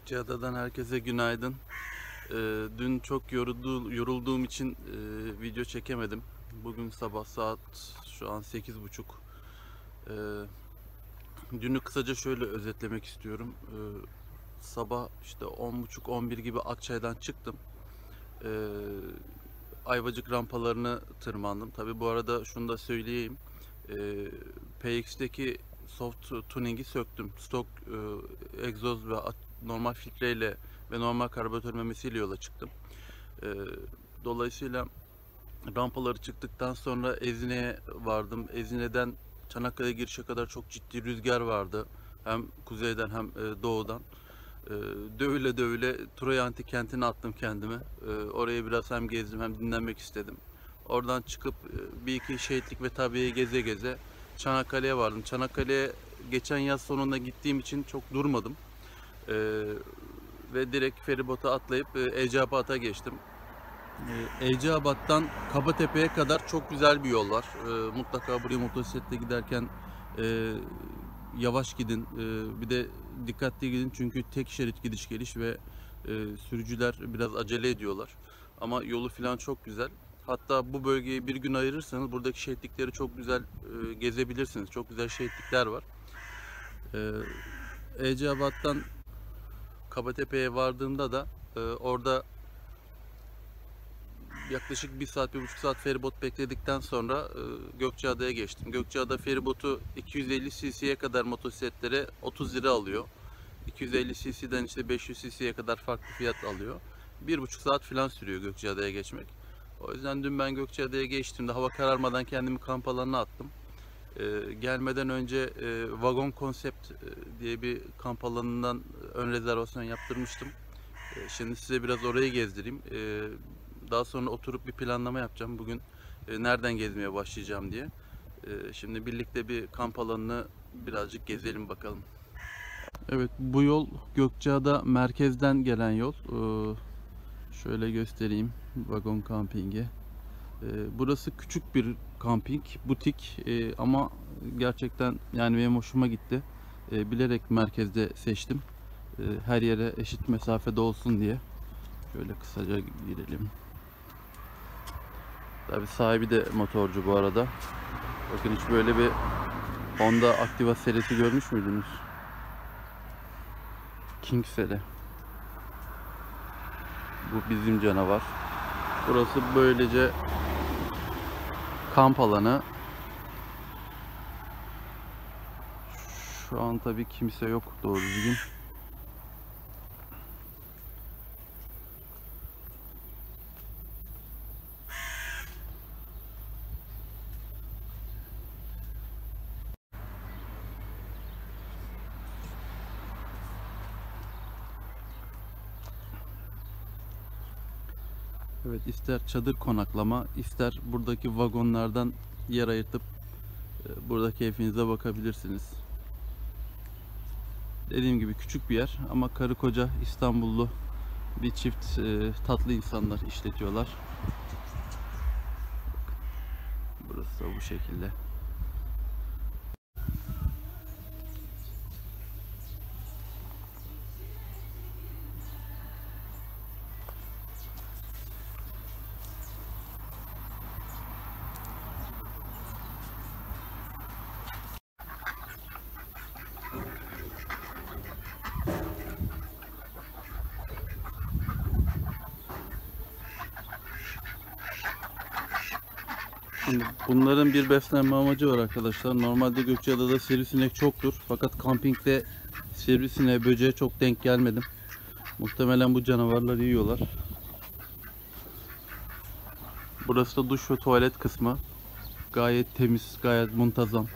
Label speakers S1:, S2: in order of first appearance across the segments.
S1: Gökçeada'dan herkese günaydın. Dün çok yorulduğum için video çekemedim. Bugün sabah saat şu an 8:30. Dünü kısaca şöyle özetlemek istiyorum. Sabah işte 10:30-11 gibi Akçay'dan çıktım. Ayvacık rampalarını tırmandım. Tabi bu arada şunu da söyleyeyim. PX'deki soft tuning'i söktüm. Stok egzoz ve normal filtreyle ve normal karbüratör memesiyle yola çıktım. Dolayısıyla rampaları çıktıktan sonra Ezine'ye vardım. Ezine'den Çanakkale girişe kadar çok ciddi rüzgar vardı. Hem kuzeyden hem doğudan. Dövüle dövüle Troy Antik kentine attım kendimi. Orayı biraz hem gezdim hem dinlenmek istedim. Oradan çıkıp bir iki şehitlik ve tabiayı geze geze Çanakkale'ye vardım. Çanakkale'ye geçen yaz sonunda gittiğim için çok durmadım. Ve direkt feribota atlayıp Eceabat'a geçtim. Eceabat'tan Kabatepe'ye kadar çok güzel bir yol var. Mutlaka buraya motosikletle giderken yavaş gidin. Bir de dikkatli gidin çünkü tek şerit gidiş geliş ve sürücüler biraz acele ediyorlar. Ama yolu falan çok güzel. Hatta bu bölgeyi bir gün ayırırsanız buradaki şehitlikleri çok güzel gezebilirsiniz. Çok güzel şehitlikler var. Eceabat'tan Kabatepe'ye vardığımda da orada yaklaşık 1 saat, 1,5 saat feribot bekledikten sonra Gökçeada'ya geçtim. Gökçeada feribotu 250 cc'ye kadar motosikletlere 30 lira alıyor. 250 cc'den işte 500 cc'ye kadar farklı fiyat alıyor. 1,5 saat falan sürüyor Gökçeada'ya geçmek. O yüzden dün ben Gökçeada'ya geçtiğimde hava kararmadan kendimi kamp alanına attım. Gelmeden önce Vagon Konsept diye bir kamp alanından ön rezervasyon yaptırmıştım. Şimdi size biraz orayı gezdireyim. Daha sonra oturup bir planlama yapacağım. Bugün nereden gezmeye başlayacağım diye. Şimdi birlikte bir kamp alanını birazcık gezelim bakalım. Evet, bu yol Gökçeada merkezden gelen yol. Şöyle göstereyim Vagon Camping'i. Burası küçük bir kamping, butik ama gerçekten yani benim hoşuma gitti. Bilerek merkezde seçtim. Her yere eşit mesafede olsun diye. Şöyle kısaca girelim. Tabii sahibi de motorcu bu arada. Bakın hiç böyle bir Honda Activa serisi görmüş müydünüz? King seri. Bu bizim canavar. Burası böylece kamp alanı. Şu an tabii kimse yok doğru düzgün. Evet, ister çadır konaklama, ister buradaki vagonlardan yer ayırtıp burada keyfinize bakabilirsiniz. Dediğim gibi küçük bir yer ama karı koca İstanbullu bir çift tatlı insanlar işletiyorlar. Burası da bu şekilde. Şimdi bunların bir beslenme amacı var arkadaşlar. Normalde Gökçeada'da sivrisinek çoktur. Fakat kampingde sivrisineğe, böceğe çok denk gelmedim. Muhtemelen bu canavarları yiyorlar. Burası da duş ve tuvalet kısmı. Gayet temiz, gayet muntazam.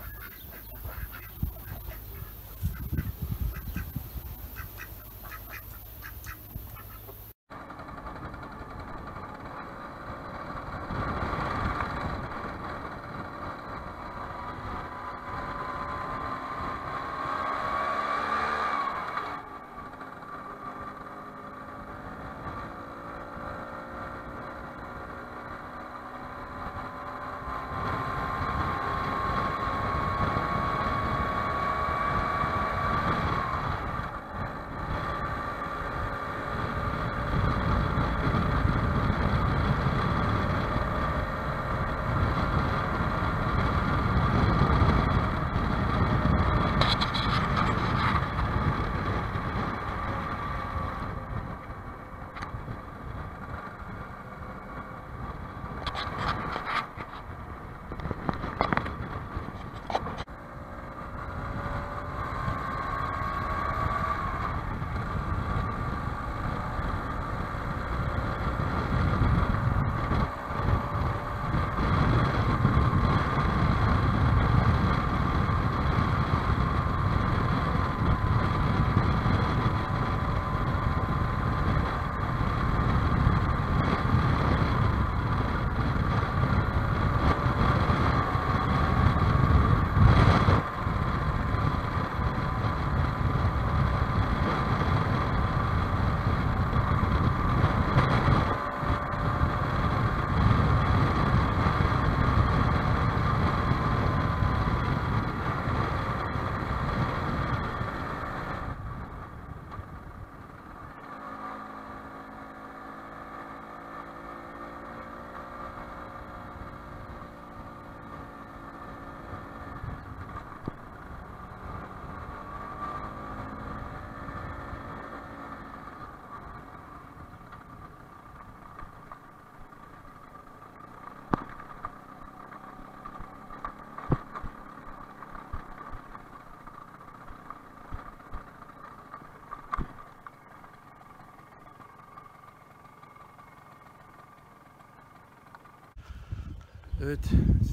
S1: Evet,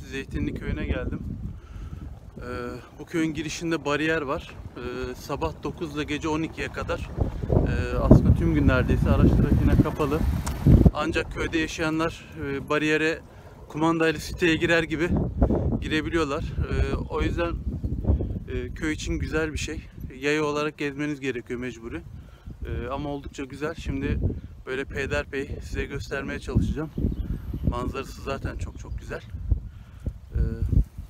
S1: Zeytinli Köyü'ne geldim. Bu köyün girişinde bariyer var. Sabah 9 ile gece 12'ye kadar aslında tüm gün neredeyse araç trafiğine kapalı. Ancak köyde yaşayanlar bariyere kumandayla siteye girer gibi girebiliyorlar. O yüzden köy için güzel bir şey. Yaya olarak gezmeniz gerekiyor mecburi. Ama oldukça güzel. Şimdi böyle peyderpey size göstermeye çalışacağım. Manzarası zaten çok çok güzel.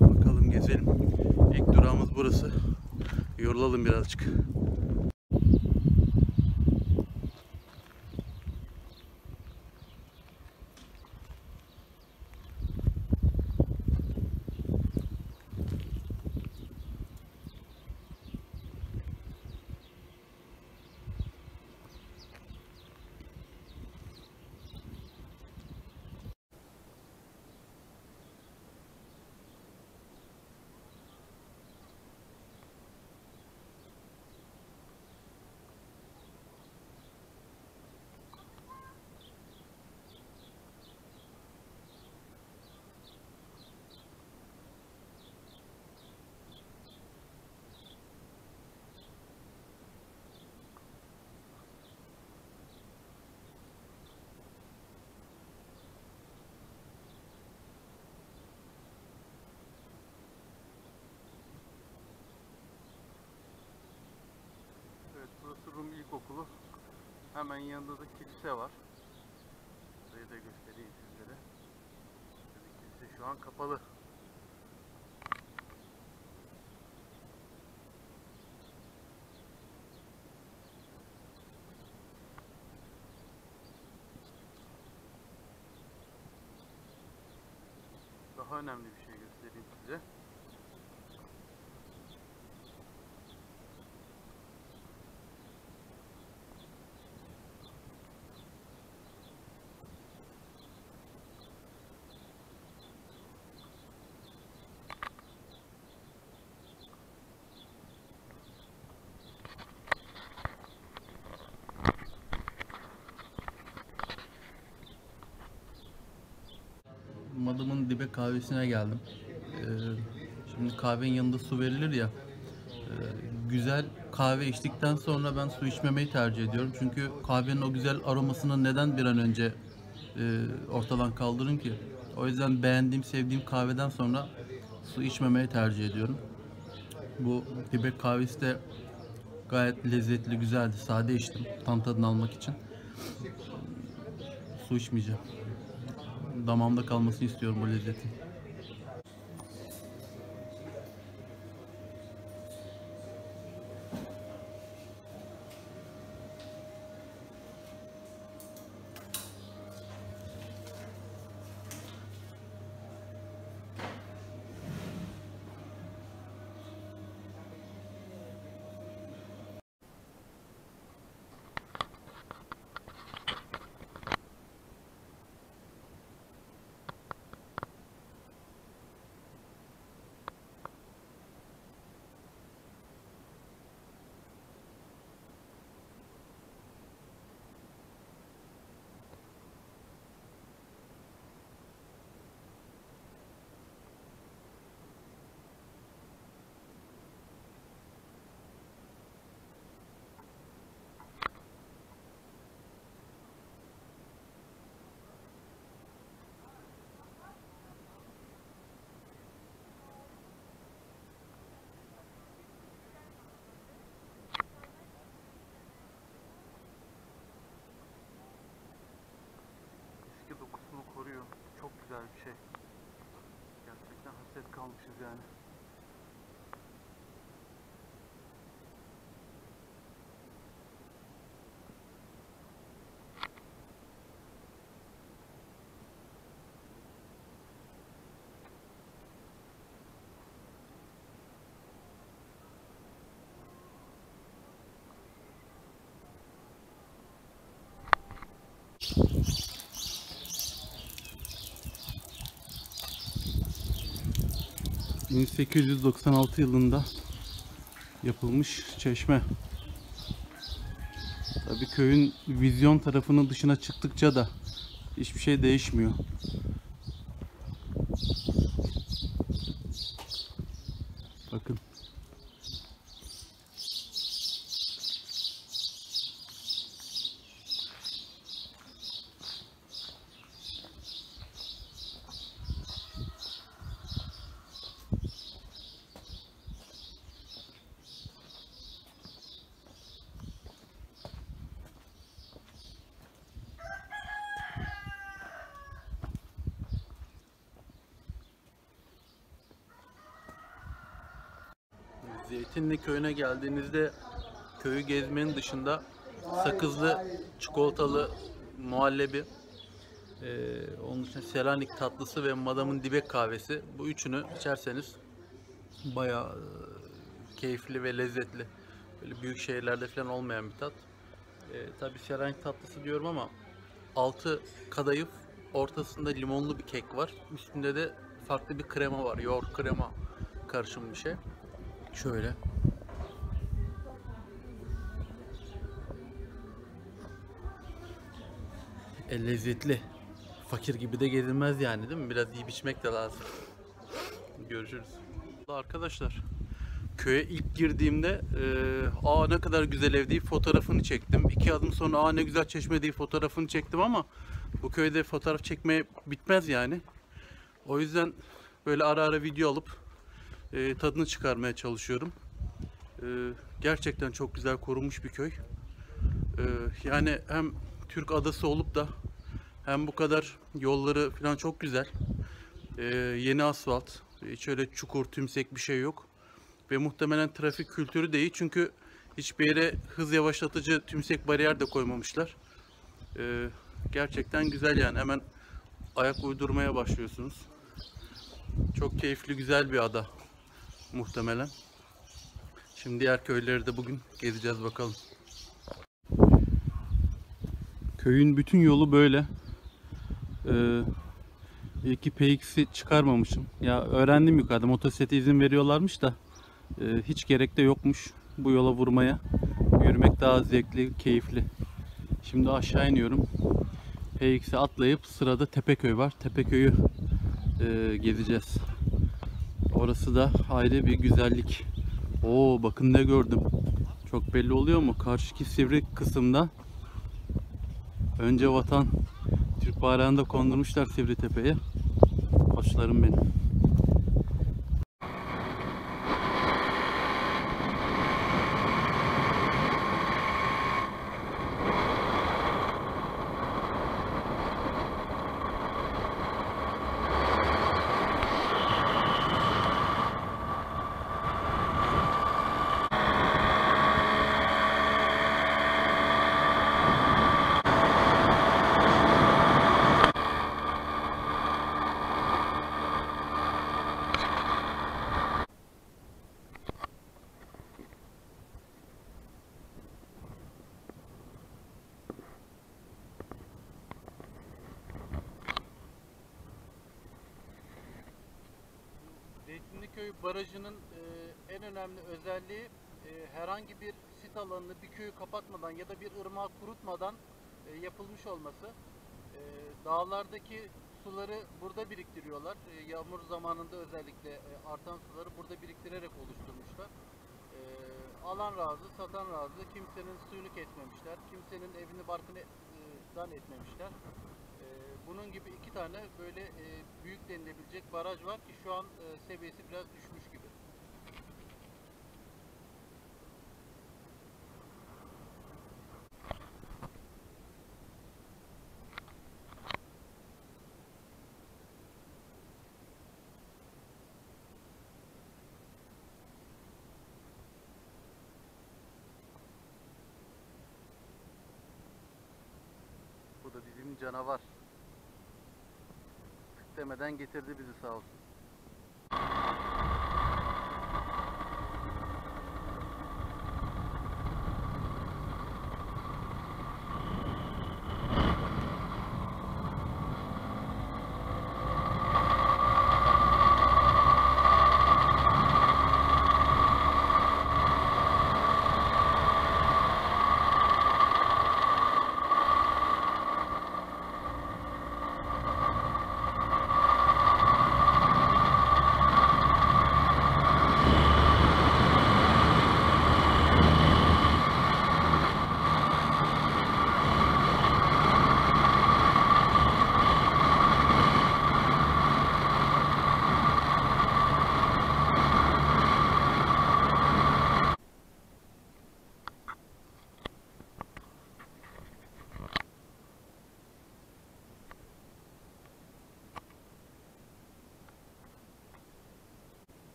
S1: Bakalım gezelim. İlk durağımız burası. Yorulalım birazcık. Evet, burası Rum İlkokulu. Hemen yanında da kilise var. Burayı da göstereyim sizlere. Tabii kilise şu an kapalı. Daha önemli bir şey göstereyim size. Madamın dibe kahvesine geldim. Şimdi kahvenin yanında su verilir ya. Güzel kahve içtikten sonra ben su içmemeyi tercih ediyorum. Çünkü kahvenin o güzel aromasını neden bir an önce ortadan kaldırın ki? O yüzden beğendiğim, sevdiğim kahveden sonra su içmemeyi tercih ediyorum. Bu dibek kahvesi de gayet lezzetli, güzeldi. Sade içtim tam tadını almak için. Su içmeyeceğim. Damağımda kalmasını istiyorum bu lezzetin. dokusunu koruyor. Çok güzel bir şey. Gerçekten hasret kalmışız yani. ...1896 yılında yapılmış çeşme. Tabii köyün vizyon tarafının dışına çıktıkça da hiçbir şey değişmiyor. Bakın. Zeytinli köyüne geldiğinizde köyü gezmenin dışında sakızlı, çikolatalı muhallebi, onun için Selanik tatlısı ve Madam'ın dibek kahvesi, bu üçünü içerseniz bayağı keyifli ve lezzetli. Böyle büyük şehirlerde falan olmayan bir tat. Tabii Selanik tatlısı diyorum ama altı kadayıf, ortasında limonlu bir kek var. Üstünde de farklı bir krema var. Yoğurt krema karışımı bir şey. Şöyle. Lezzetli. Fakir gibi de gezilmez yani, değil mi? Biraz yiyip içmek de lazım. Görüşürüz. Arkadaşlar, köye ilk girdiğimde ne kadar güzel ev deyip fotoğrafını çektim. 2 adım sonra ne güzel çeşme deyip fotoğrafını çektim ama bu köyde fotoğraf çekmeye bitmez yani. O yüzden böyle ara ara video alıp tadını çıkarmaya çalışıyorum. Gerçekten çok güzel korunmuş bir köy. Yani hem Türk adası olup da hem bu kadar yolları falan çok güzel. Yeni asfalt, hiç öyle çukur, tümsek bir şey yok. Ve muhtemelen trafik kültürü de iyi, çünkü hiçbir yere hız yavaşlatıcı tümsek bariyer de koymamışlar. Gerçekten güzel yani, hemen ayak uydurmaya başlıyorsunuz. Çok keyifli, güzel bir ada muhtemelen. Şimdi diğer köyleri de bugün gezeceğiz bakalım. Köyün bütün yolu böyle. İyi ki PX'i çıkarmamışım. Ya öğrendim yukarıda, motosiklete izin veriyorlarmış da hiç gerek de yokmuş bu yola vurmaya. Yürümek daha zevkli, keyifli. Şimdi aşağı iniyorum. PX'e atlayıp sırada Tepeköy var. Tepeköy'ü gezeceğiz. Orası da ayrı bir güzellik. Oo, bakın ne gördüm. Çok belli oluyor mu? Karşıki sivri kısımda önce vatan Türk bayrağını da kondurmuşlar Sivri Tepe'ye. Koçlarım benim. Zeytinliköy Barajı'nın en önemli özelliği herhangi bir sit alanını, bir köyü kapatmadan ya da bir ırmağı kurutmadan yapılmış olması. Dağlardaki suları burada biriktiriyorlar. Yağmur zamanında özellikle artan suları burada biriktirerek oluşturmuşlar. Alan razı, satan razı. Kimsenin suyunu kesmemişler. Kimsenin evini barkını dan etmemişler. Bunun gibi 2 tane böyle büyük denilebilecek baraj var ki şu an seviyesi biraz düşmüş gibi. Bizim canavar. Tık demeden getirdi bizi sağ olsun.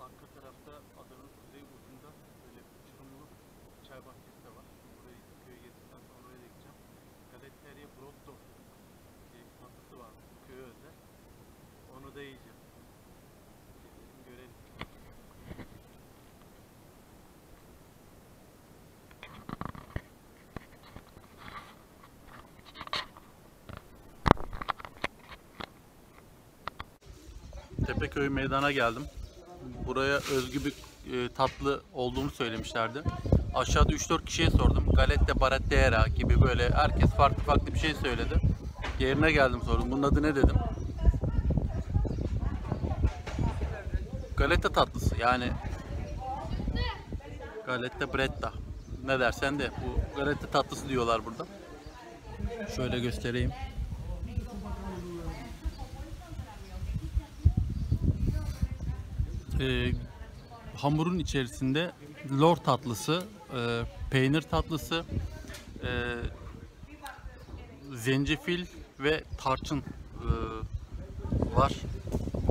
S1: Arka tarafta adanın kuzey ucunda böyle uçurumlu çay bahçesi de var. Burayı köye gezdikten sonra oraya da gideceğim. Galetteria Brotto diye bir tatlısı var köye özel. Onu da yiyeceğim. Gidelim görelim. Tepeköy meydana geldim. Buraya özgü bir tatlı olduğunu söylemişlerdi. Aşağıda 3-4 kişiye sordum. Galette Barattera gibi böyle herkes farklı farklı bir şey söyledi. Yerine geldim sordum. Bunun adı ne dedim. Galette tatlısı yani. Galette Bretta. Ne dersen de bu galette tatlısı diyorlar burada. Şöyle göstereyim. Hamurun içerisinde lor tatlısı, peynir tatlısı, zencefil ve tarçın var.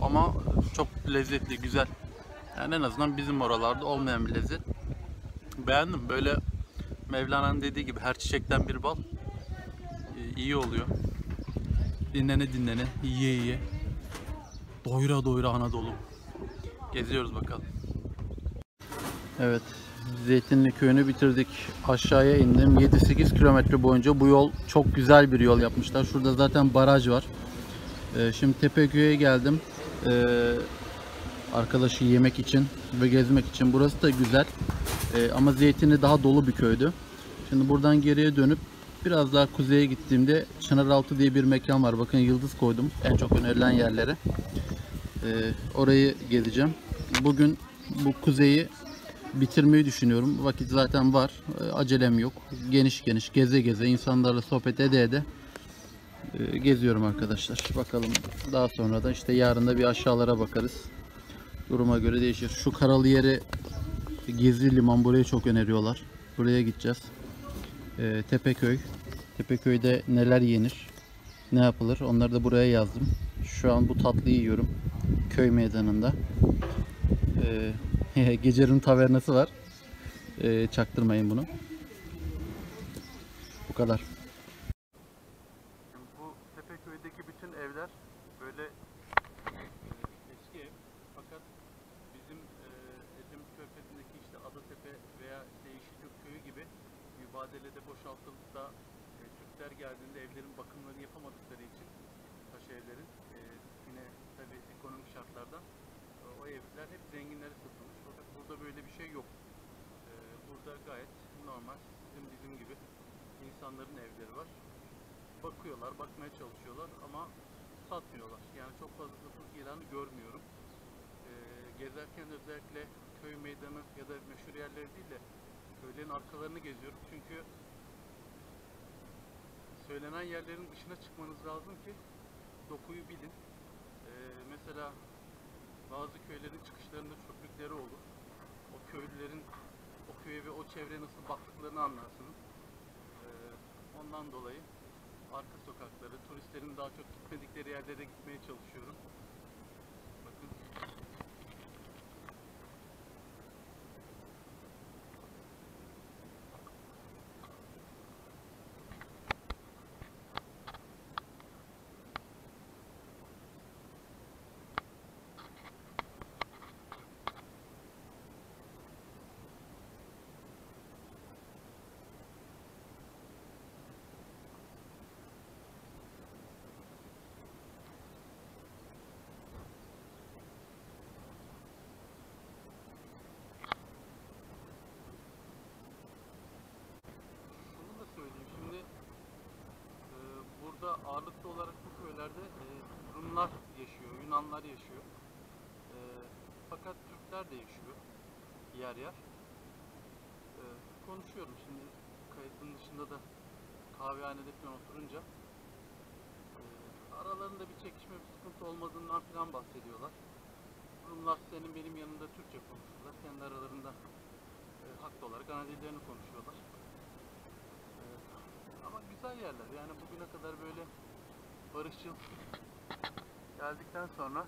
S1: Ama çok lezzetli, güzel. Yani en azından bizim oralarda olmayan bir lezzet. Beğendim. Böyle Mevlana'nın dediği gibi her çiçekten bir bal. İyi oluyor. Dinlene dinlene, yiye yiye. Doyura doyura Anadolu. Geziyoruz bakalım. Evet, Zeytinli köyünü bitirdik. Aşağıya indim. 7-8 kilometre boyunca bu yol çok güzel bir yol yapmışlar. Şurada zaten baraj var. Şimdi Tepeköy'e geldim. Arkadaşı yemek için ve gezmek için. Burası da güzel. Ama Zeytinli daha dolu bir köydü. Şimdi buradan geriye dönüp biraz daha kuzeye gittiğimde Çınaraltı diye bir mekan var. Bakın yıldız koydum. En çok önerilen yerlere. Orayı gezeceğim. Bugün bu kuzeyi bitirmeyi düşünüyorum. Vakit zaten var. Acelem yok. Geniş geniş geze geze insanlarla sohbet ede ede geziyorum arkadaşlar. Bakalım daha sonra da işte yarın da bir aşağılara bakarız. Duruma göre değişir. Şu Karalı yeri Gezi Liman, burayı çok öneriyorlar. Buraya gideceğiz. Tepeköy. Tepeköy'de neler yenir? Ne yapılır? Onları da buraya yazdım. Şu an bu tatlıyı yiyorum. Köy meydanında. Gecerin tavernası var. Çaktırmayın bunu. Bu kadar. Bu Tepeköy'deki bütün evler böyle eski ev. Fakat bizim Edremit Körfezi'ndeki işte Adatepe veya işte Yeşilgök Köyü gibi mübadelede boşaltılıp da Türkler geldiğinde evlerin bakımlarını yapamadıkları için taş evlerin yine tabii ekonomik şartlardan o evler hep zenginlere satılmış. Fakat burada böyle bir şey yok. Burada gayet normal bizim gibi insanların evleri var. Bakıyorlar, bakmaya çalışıyorlar ama satmıyorlar. Yani çok fazla satılık ilanı görmüyorum. Gezerken özellikle köy meydanı ya da meşhur yerleri değil de köylerin arkalarını geziyorum. Çünkü söylenen yerlerin dışına çıkmanız lazım ki dokuyu bilin. mesela bazı köylerin çıkışlarında çöplükleri olur. O köylülerin o köye ve o çevreye nasıl baktıklarını anlarsınız. Ondan dolayı arka sokakları, turistlerin daha çok gitmedikleri yerlere gitmeye çalışıyorum. Bakın. Burada ağırlıklı olarak bu köylerde Rumlar yaşıyor, Yunanlar yaşıyor. Fakat Türkler de yaşıyor yer yer. Konuşuyorum şimdi kayıtın dışında da kahvehanede falan oturunca aralarında bir çekişme, bir sıkıntı olmadığından falan bahsediyorlar. Rumlar senin benim yanımda Türkçe konuşuyorlar. Kendi aralarında haklı olarak ana dillerini konuşuyorlar. Ama güzel yerler. Yani bugüne kadar böyle barışçıl geldikten sonra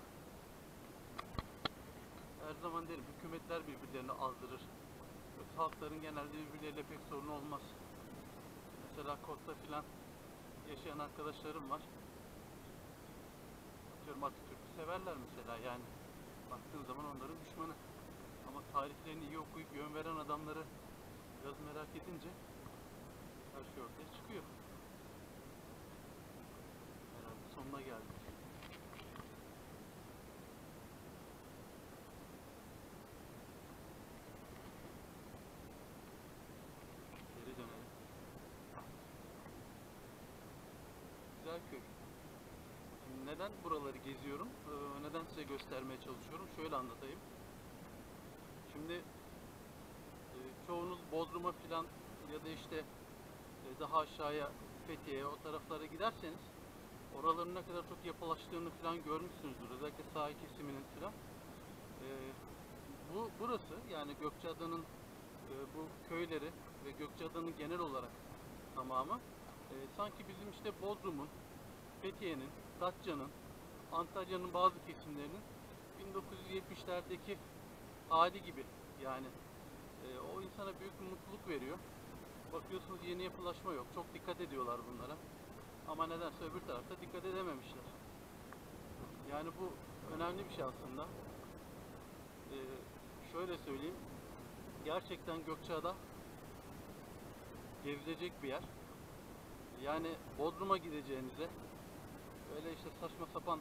S1: her zaman derim hükümetler birbirlerini azdırır. Halkların genelde birbirleriyle pek sorunu olmaz. Mesela Kos'ta filan yaşayan arkadaşlarım var. Atıyorum Atatürk'ü severler mesela, yani baktığın zaman onların düşmanı. Ama tarihlerini iyi okuyup yön veren adamları biraz merak edince her şey ortaya çıkıyor. Herhalde sonuna geldik. Geri dönelim. Güzel köy. Neden buraları geziyorum? Neden size göstermeye çalışıyorum? Şöyle anlatayım. Şimdi çoğunuz Bodrum'a filan ya da işte daha aşağıya Fethiye'ye, o taraflara giderseniz oraların ne kadar çok yapılaştığını filan görmüşsünüzdür. Özellikle sahil kesiminin filan. Burası yani Gökçeada'nın bu köyleri ve Gökçeada'nın genel olarak tamamı sanki bizim işte Bodrum'un, Fethiye'nin, Datça'nın, Antalya'nın bazı kesimlerinin 1970'lerdeki hali gibi yani. O insana büyük bir mutluluk veriyor. Bakıyorsunuz yeni yapılaşma yok. Çok dikkat ediyorlar bunlara. Ama nedense öbür tarafta dikkat edememişler. Yani bu önemli bir şey aslında. Şöyle söyleyeyim. Gerçekten Gökçeada gezilecek bir yer. Yani Bodrum'a gideceğinize öyle işte saçma sapan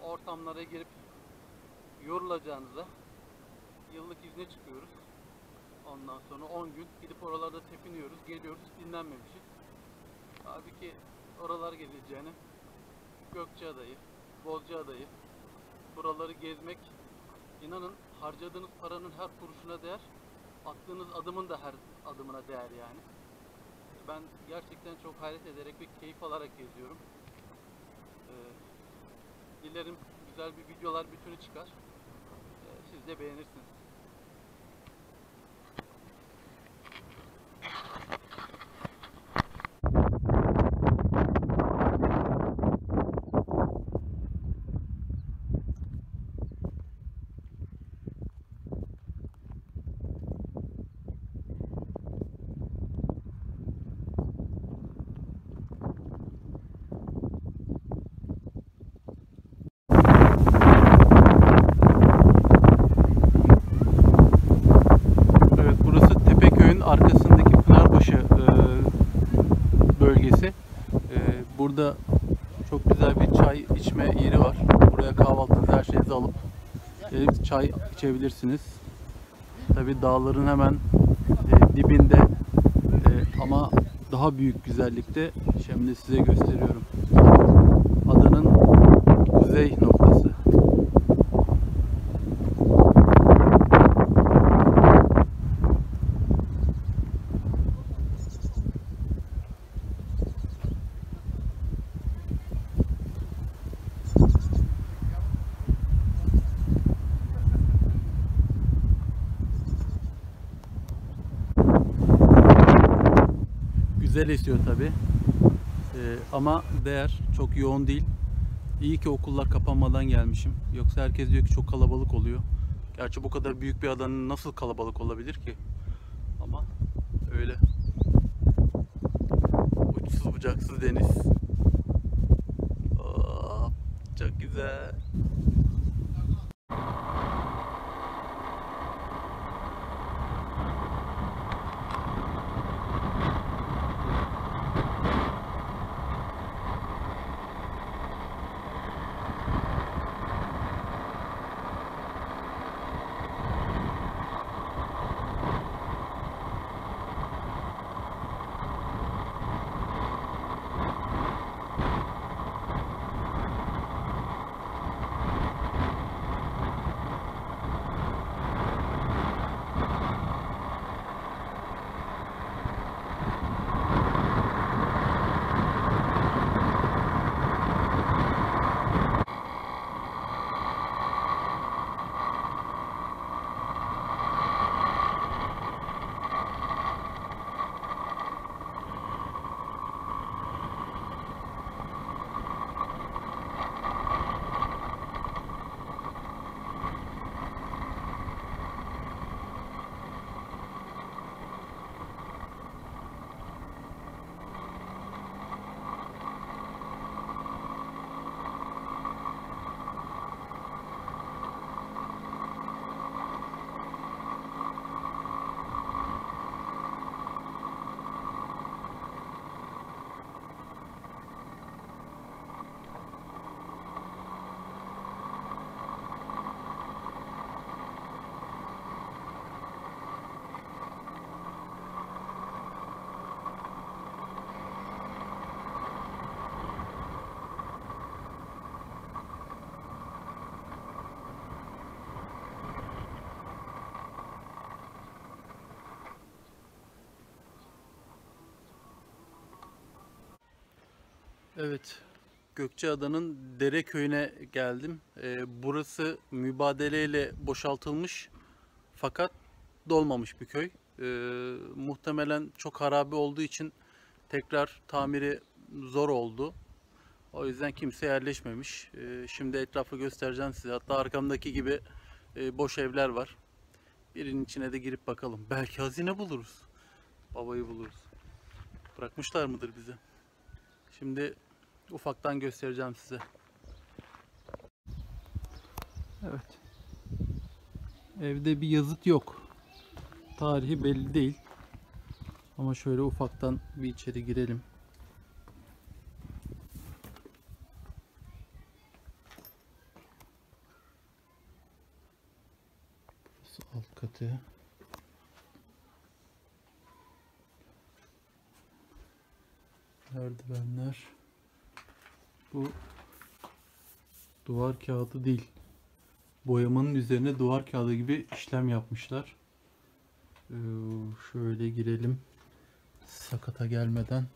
S1: ortamlara girip yorulacağınıza yıllık izne çıkıyoruz. Ondan sonra 10 gün gidip oralarda tepiniyoruz, geliyoruz, dinlenmemişiz. Halbuki oralar gezeceğine Gökçeada'yı, Bozcaada'yı, buraları gezmek, inanın harcadığınız paranın her kuruşuna değer, attığınız adımın da her adımına değer yani. Ben gerçekten çok hayret ederek ve keyif alarak geziyorum. Dilerim güzel bir videolar bütünü çıkar. Siz de beğenirsiniz. Arkasındaki Pınarbaşı bölgesi. Burada çok güzel bir çay içme yeri var. Buraya kahvaltınızı, her şeyinizi alıp gelip çay içebilirsiniz. Tabii dağların hemen dibinde ama daha büyük güzellikte. Şimdi size gösteriyorum. Adanın kuzey noktası. güzel esiyor tabi. Ama değer, çok yoğun değil. İyi ki okullar kapanmadan gelmişim. Yoksa herkes diyor ki çok kalabalık oluyor. Gerçi bu kadar büyük bir adanın nasıl kalabalık olabilir ki? Ama öyle. Uçsuz bucaksız deniz. Hop, çok güzel. Evet, Gökçeada'nın Dereköy'üne geldim. Burası mübadeleyle boşaltılmış fakat dolmamış bir köy. Muhtemelen çok harabe olduğu için tekrar tamiri zor oldu. O yüzden kimse yerleşmemiş. Şimdi etrafı göstereceğim size. Hatta arkamdaki gibi boş evler var. Birinin içine de girip bakalım. Belki hazine buluruz. Babayı buluruz. Bırakmışlar mıdır bize? Şimdi ufaktan göstereceğim size. Evet. Evde bir yazıt yok. Tarihi belli değil. Ama şöyle ufaktan bir içeri girelim. Burası alt katı. Merdivenler. Bu duvar kağıdı değil. Boyamanın üzerine duvar kağıdı gibi işlem yapmışlar. Şöyle girelim. Sakata gelmeden.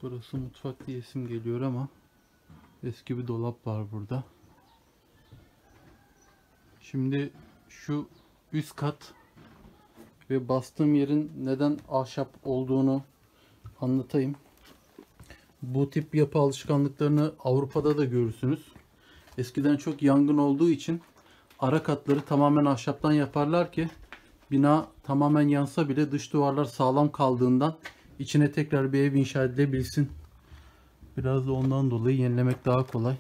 S1: Burası mutfak diye isim geliyor ama eski bir dolap var burada. Şimdi şu üst kat ve bastığım yerin neden ahşap olduğunu anlatayım. Bu tip yapı alışkanlıklarını Avrupa'da da görürsünüz. Eskiden çok yangın olduğu için ara katları tamamen ahşaptan yaparlar ki bina tamamen yansa bile dış duvarlar sağlam kaldığından içine tekrar bir ev inşa edilebilsin. Biraz da ondan dolayı yenilemek daha kolay.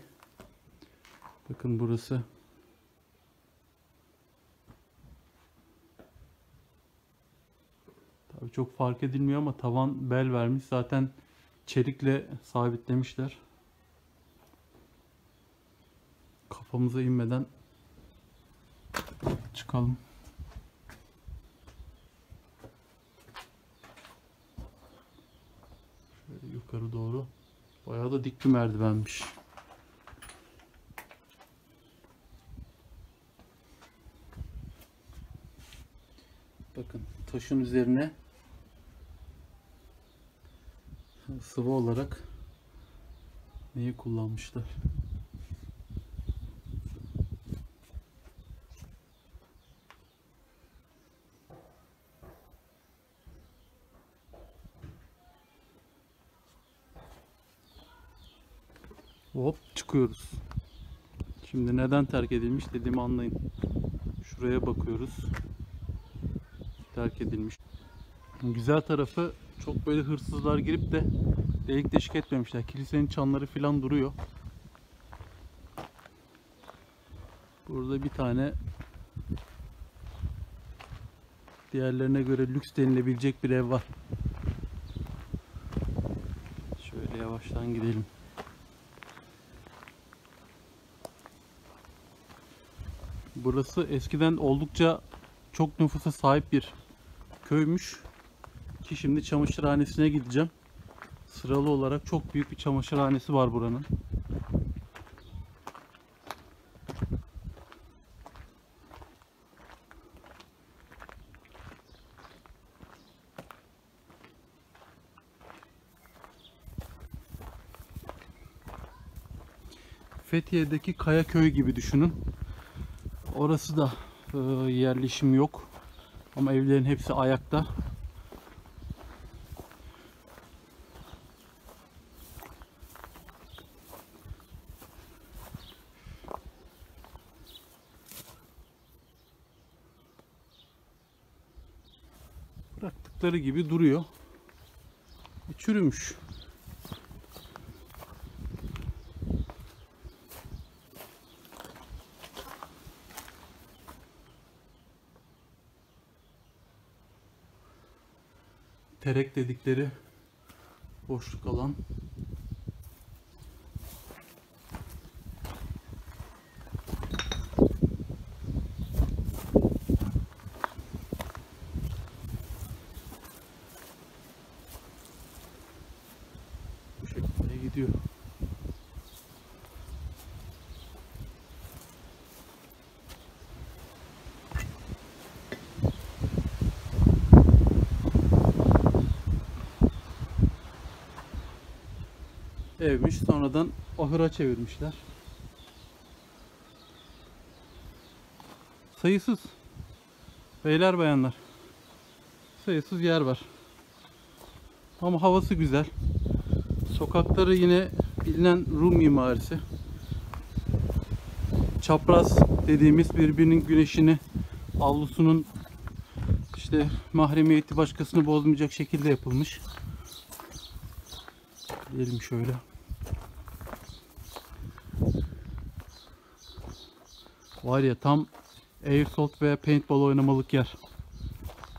S1: Bakın burası. Tabii çok fark edilmiyor ama tavan bel vermiş. Zaten çelikle sabitlemişler. Kafamıza inmeden çıkalım. Şöyle yukarı doğru. Bayağı da dik bir merdivenmiş. Bakın taşın üzerine sıvı olarak neyi kullanmışlar? Hop çıkıyoruz. Şimdi neden terk edilmiş dediğimi anlayın. Şuraya bakıyoruz. Terk edilmiş. Güzel tarafı çok böyle hırsızlar girip de delik deşik etmemişler. Kilisenin çanları falan duruyor. Burada bir tane diğerlerine göre lüks denilebilecek bir ev var. Şöyle yavaştan gidelim. Burası eskiden oldukça çok nüfusa sahip bir köymüş. Ki şimdi çamaşırhanesine gideceğim. Sıralı olarak çok büyük bir çamaşırhanesi var buranın. Fethiye'deki Kayaköy gibi düşünün. Orası da yerleşim yok. Ama evlerin hepsi ayakta. Bıraktıkları gibi duruyor. Çürümüş. Terek dedikleri boşluk alan. Bu şekilde gidiyor. Evmiş, sonradan ahıra çevirmişler. Sayısız beyler bayanlar, sayısız yer var. Ama havası güzel. Sokakları yine bilinen Rum mimarisi. Çapraz dediğimiz birbirinin güneşini, avlusunun işte mahremiyeti başkasını bozmayacak şekilde yapılmış. Diyelim şöyle. Var ya, tam airsoft veya paintball oynamalık yer.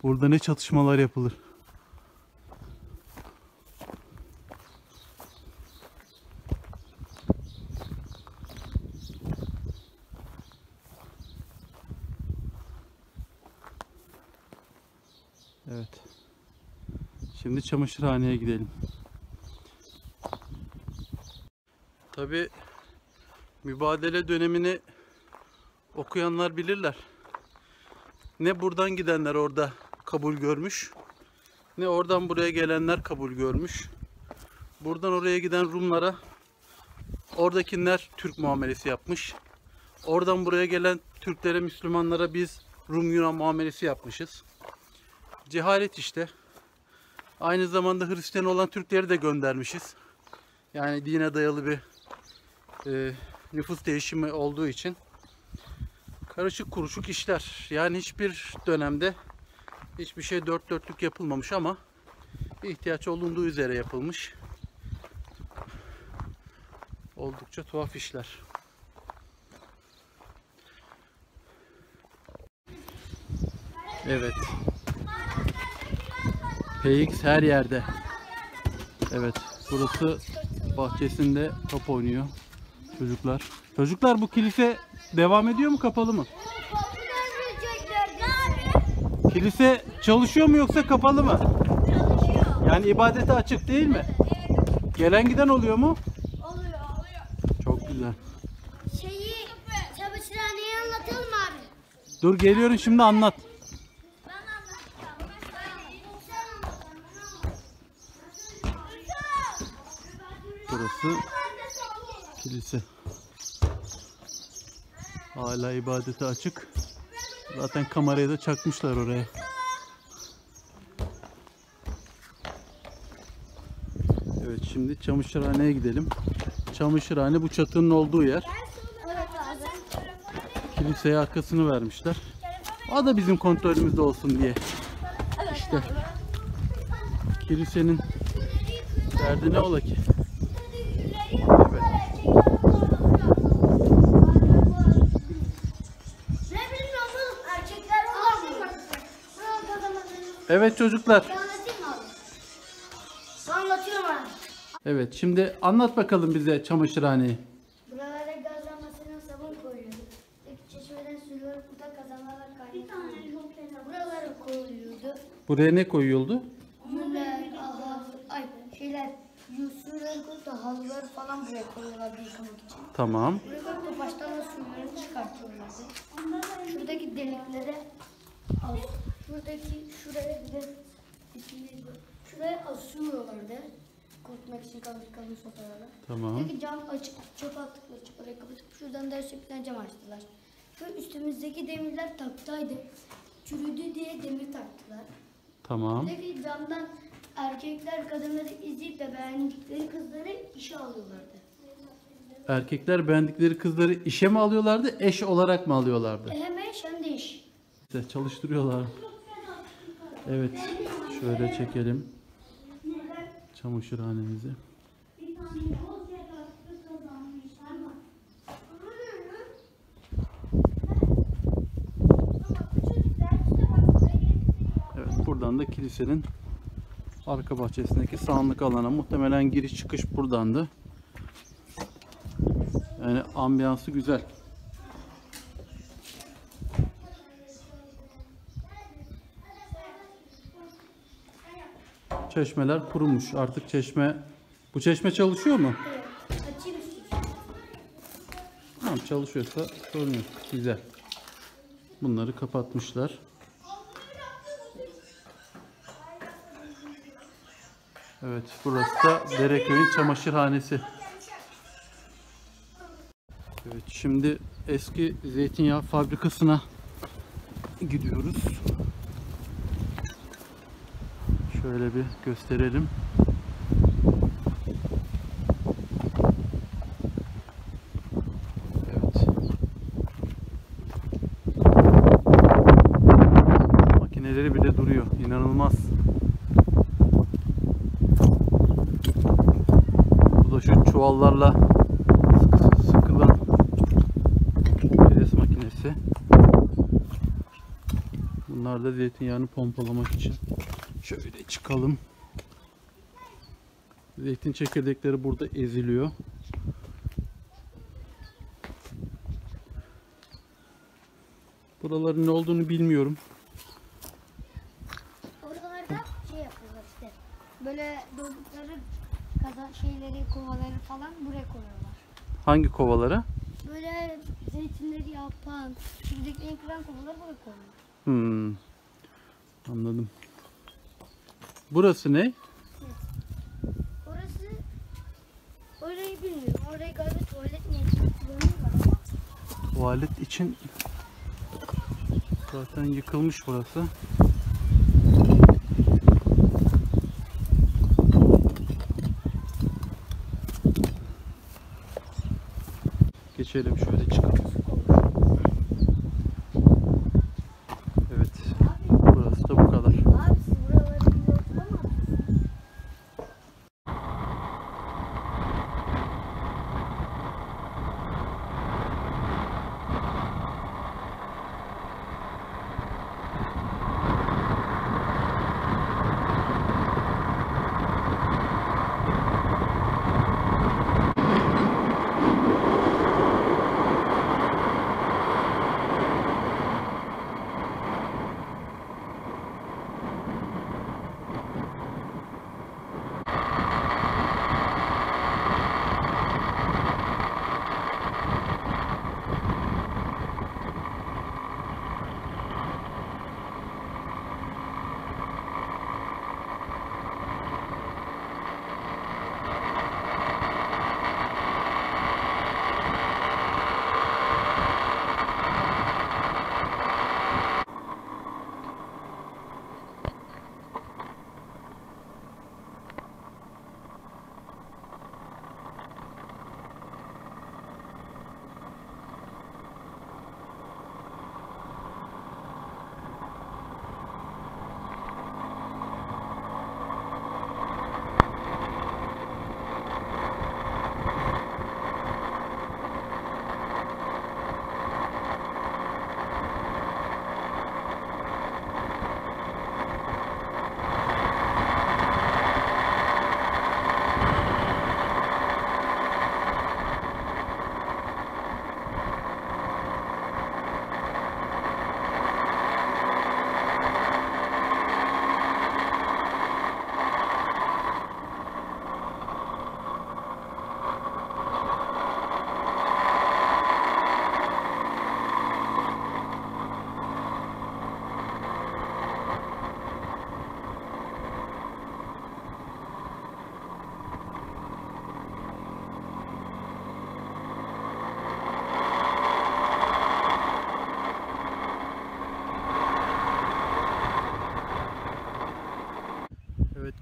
S1: Burada ne çatışmalar yapılır. Evet. Şimdi çamaşırhaneye gidelim. Tabii mübadele dönemini okuyanlar bilirler. Ne buradan gidenler orada kabul görmüş, ne oradan buraya gelenler kabul görmüş. Buradan oraya giden Rumlara oradakiler Türk muamelesi yapmış. Oradan buraya gelen Türklere, Müslümanlara biz Rum Yunan muamelesi yapmışız. Cehalet işte. Aynı zamanda Hristiyan olan Türkleri de göndermişiz. Yani dine dayalı bir nüfus değişimi olduğu için. Karışık kuruşuk işler. Yani hiçbir dönemde hiçbir şey dört dörtlük yapılmamış ama ihtiyaç olunduğu üzere yapılmış. Oldukça tuhaf işler. Evet. PX her yerde. Evet. Burası bahçesinde top oynuyor çocuklar. Çocuklar, bu kilise devam ediyor mu, kapalı mı? Kilise çalışıyor mu yoksa kapalı mı?
S2: Çalışıyor.
S1: Yani ibadete açık değil mi? Gelen giden oluyor mu?
S2: Oluyor.
S1: Çok güzel.
S2: Çamaşırhaneyi anlatalım abi.
S1: Dur, geliyorum şimdi, anlat.
S2: Ben anlatacağım.
S1: Burası kilise. Hala ibadete açık. Zaten kamerayı da çakmışlar oraya. Evet, şimdi çamaşırhaneye gidelim. çamaşırhane bu çatının olduğu yer.
S2: Evet abi.
S1: Kiliseye arkasını vermişler. O da bizim kontrolümüzde olsun diye. İşte kilisenin derdi ne ola ki? Evet.
S2: Ne bilmiyorum oğlum. Erkekler olamıyor.
S1: Evet çocuklar.
S2: Anlatayım mı abi? Anlatıyorum abi.
S1: Evet, şimdi anlat bakalım bize çamaşırhaneyi.
S2: Buralara gaz lambasına sabun koyuyordu. Çeşmeden suyları burada kazanlarla kaynatıyordu. Buralara koyuluyordu.
S1: Buraya ne koyuldu?
S2: Yüller, suyları koyup da halıları falan buraya koyuyorlardı yıkamak için.
S1: Tamam.
S2: Buraya koyup da baştan da suyları çıkartıyorlardı. Şuradaki deliklere şuraya bir de şuraya asıyorlardı. Kurutmak için kalın sopalarla.
S1: Tamam.
S2: Buradaki cam açık, çöp attıkları için orayı kapatıp şuradan da bir tane cam açtılar. Şu üstümüzdeki demirler taktaydı. Çürüdü diye demir taktılar.
S1: Tamam.
S2: Buradaki camdan erkekler kadınları izleyip de beğendikleri kızları işe alıyorlardı.
S1: Erkekler beğendikleri kızları işe mi alıyorlardı, eş olarak mı alıyorlardı?
S2: Hem eş hem de iş.
S1: İşte çalıştırıyorlar. Evet, şöyle çekelim çamaşırhanemizi. Evet, buradan da kilisenin arka bahçesindeki sahanlık alana, muhtemelen giriş çıkış buradandı. Yani ambiyansı güzel. Çeşmeler kurumuş. Artık bu çeşme çalışıyor mu?
S2: Evet. Açayım istiyorsan.
S1: Tamam, çalışıyorsa sorun yok. Güzel. Bunları kapatmışlar. Evet, burası da Dereköy'ün çamaşırhanesi. Evet, şimdi eski zeytinyağı fabrikasına gidiyoruz. Şöyle bir gösterelim. Evet. Makineleri bile duruyor. İnanılmaz. Bu da şu çuvallarla sıkılan pres makinesi. Bunlar da zeytinyağını pompalamak için. Şöyle çıkalım. Zeytin çekirdekleri burada eziliyor. Buraların ne olduğunu bilmiyorum.
S2: Oralarda yapıyorlar işte. Böyle doğdukları kovaları falan buraya koyuyorlar.
S1: Hangi kovalara?
S2: Böyle zeytinleri yapan, çiftliklerini kıran kovaları buraya koyuyorlar.
S1: Anladım. Burası ne?
S2: Orayı bilmiyorum. Orayı galiba tuvalet niyetine kullanıyorlar.
S1: Tuvalet için zaten yıkılmış burası. Geçelim, şöyle çıkalım. Evet. Burası da bu kadar.
S2: Abi siz buraları biliyorsunuz ama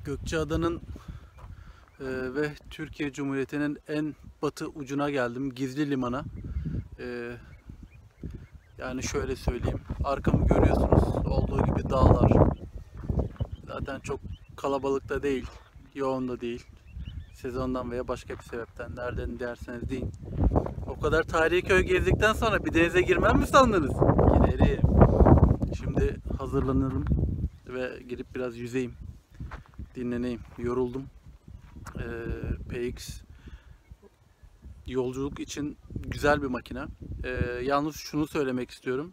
S1: Gökçeada'nın ve Türkiye Cumhuriyeti'nin en batı ucuna geldim. Gizli Liman'a. Yani şöyle söyleyeyim. Arkamı görüyorsunuz. Olduğu gibi dağlar. Zaten çok kalabalık da değil. Yoğun da değil. Sezondan veya başka bir sebepten. Nereden derseniz deyin. O kadar tarihi köy gezdikten sonra bir denize girmem mi sandınız? Giderim. Şimdi hazırlanırım ve girip biraz yüzeyim. Dinleneyim. Yoruldum. PX yolculuk için güzel bir makine. Yalnız şunu söylemek istiyorum.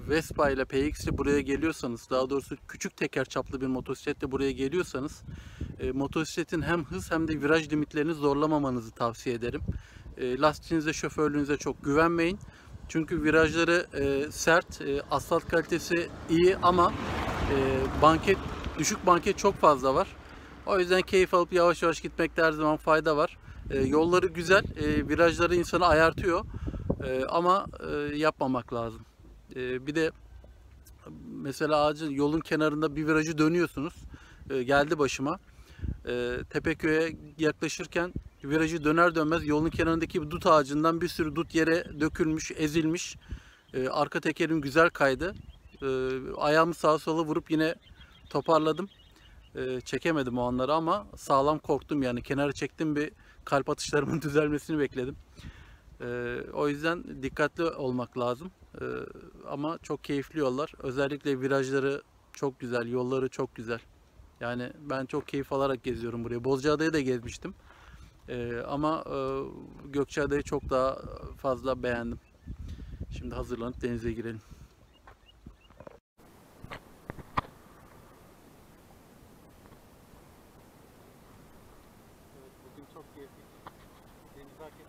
S1: Vespa ile PX ile buraya geliyorsanız, daha doğrusu küçük teker çaplı bir motosikletle buraya geliyorsanız, motosikletin hem hız hem de viraj limitlerini zorlamamanızı tavsiye ederim. Lastiğinize, şoförlüğünüze çok güvenmeyin. Çünkü virajları sert, asfalt kalitesi iyi ama düşük banket çok fazla var. O yüzden keyif alıp yavaş yavaş gitmekte her zaman fayda var. Yolları güzel, virajları insanı ayartıyor ama yapmamak lazım. Bir de mesela ağacın yolun kenarında bir virajı dönüyorsunuz. Geldi başıma. Tepeköy'e yaklaşırken virajı döner dönmez yolun kenarındaki bir dut ağacından bir sürü dut yere dökülmüş, ezilmiş. Arka tekerim güzel kaydı. Ayağımı sağa sola vurup yine toparladım. Çekemedim o anları ama sağlam korktum, yani kenara çektim, bir kalp atışlarımın düzelmesini bekledim. O yüzden dikkatli olmak lazım. Ama çok keyifli yollar. Özellikle virajları çok güzel, yolları çok güzel. Yani ben çok keyif alarak geziyorum buraya. Bozcaada'yı da gezmiştim. Ama Gökçeada'yı çok daha fazla beğendim. Şimdi hazırlanıp denize girelim. Evet, bugün çok keyifli. Denizi hak ettik.